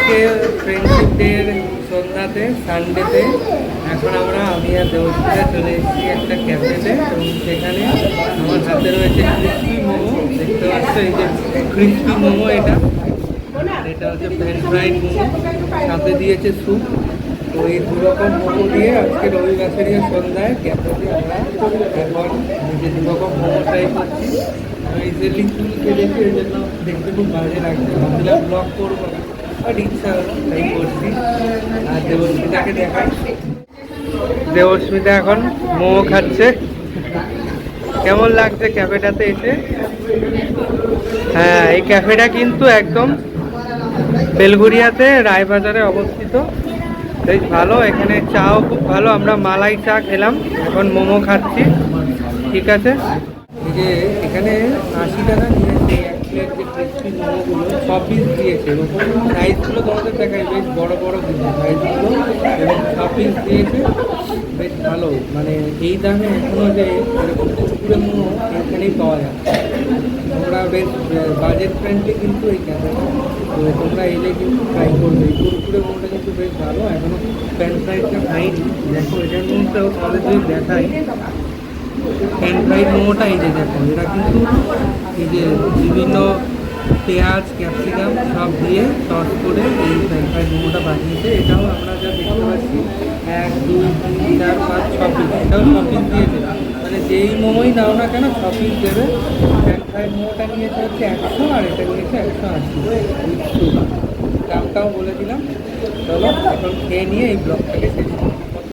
আজকে ফ্রেন্ডশিপ ডের সন্ধ্যাতে সানডেতে এখন আমি আর দেবস্মিতা চলে এসেছি একটা ক্যাফেতে এবং সেখানে আমার হাতে রয়েছে ক্রিস্পি মোমো। দেখতে পাচ্ছ এই যে ক্রিস্পি মোমো, এটা হচ্ছে প্যান ফ্রাইড মোমো, সাথে দিয়েছে স্যুপ। তো এই দুরকম মোমো দিয়ে আজকে রবিবাসের সন্ধ্যায় ক্যাফেতে আমরা এখন নিজে দুরকম মোমো ট্রাই করছি। ইজিলি চুলকে দেখি, ওই জন্য দেখতে খুব বাজে লাগছে, ভাবছিলাম ব্লগ করবো না, বাট ইচ্ছা হলো তাই করছি। আর দেবস্মিতাকে দেখাই, দেবস্মিতা এখন মোমো খাচ্ছে। কেমন লাগছে ক্যাফেটাতে এসে? হ্যাঁ, এই ক্যাফেটা কিন্তু একদম বেলঘরিয়াতে রায়বাজারে অবস্থিত, বেশ ভালো। এখানে চাও খুব ভালো, আমরা মালাই চা খেলাম, এখন মোমো খাচ্ছি। ঠিক আছে, এই যে এখানে 80 টাকা নিয়েছে এক প্লেট যে ক্রিস্পি মোমোগুলো, 6 পিস দিয়েছে। সাইজগুলো তোমাদের দেখাই, বেশ বড় বড় কিন্তু সাইজগুলো, এবং 6 পিস দিয়েছে, বেশ ভালো। মানে এই দামে এখনও যে এরকম কুরকুরে মোমো এখানেই পাওয়া যায়। তোমরা বেশ বাজেট ফ্রেন্ডলি কিন্তু এই ক্যাফেটা, তো তোমরা এলে কিন্তু ট্রাই করবে। এই কুরকুরে মোমোটা কিন্তু বেশ ভালো, এখনও ফ্রেঞ্চ ফ্রাইজটা খাইনি। দেখো এটার মধ্যেও তোমাদের যদি দেখাই, ফ্রেঞ্চ ফ্রাইড মোমোটা এই যে দেখো, এটা কিন্তু এই যে বিভিন্ন পেঁয়াজ ক্যাপসিকাম সব দিয়ে সস করে এই ফ্রেঞ্চ ফ্রাইড মোমোটা বানিয়েছে। এটাও আমরা যা দেখতে পাচ্ছি 1 2 3 4 5 6 পিস, এটাও 6 পিস দিয়েছে। মানে যেই মোমোই নাও না কেন 6 পিস দেবে। ফ্রেঞ্চ ফ্রাইড মোমোটা নিয়েছে হচ্ছে 100, আর এটা নিয়েছে 180। দামটাও বলে দিলাম। চলো এখন খেয়ে নিয়ে এই ব্লগটাকে শেষ করি।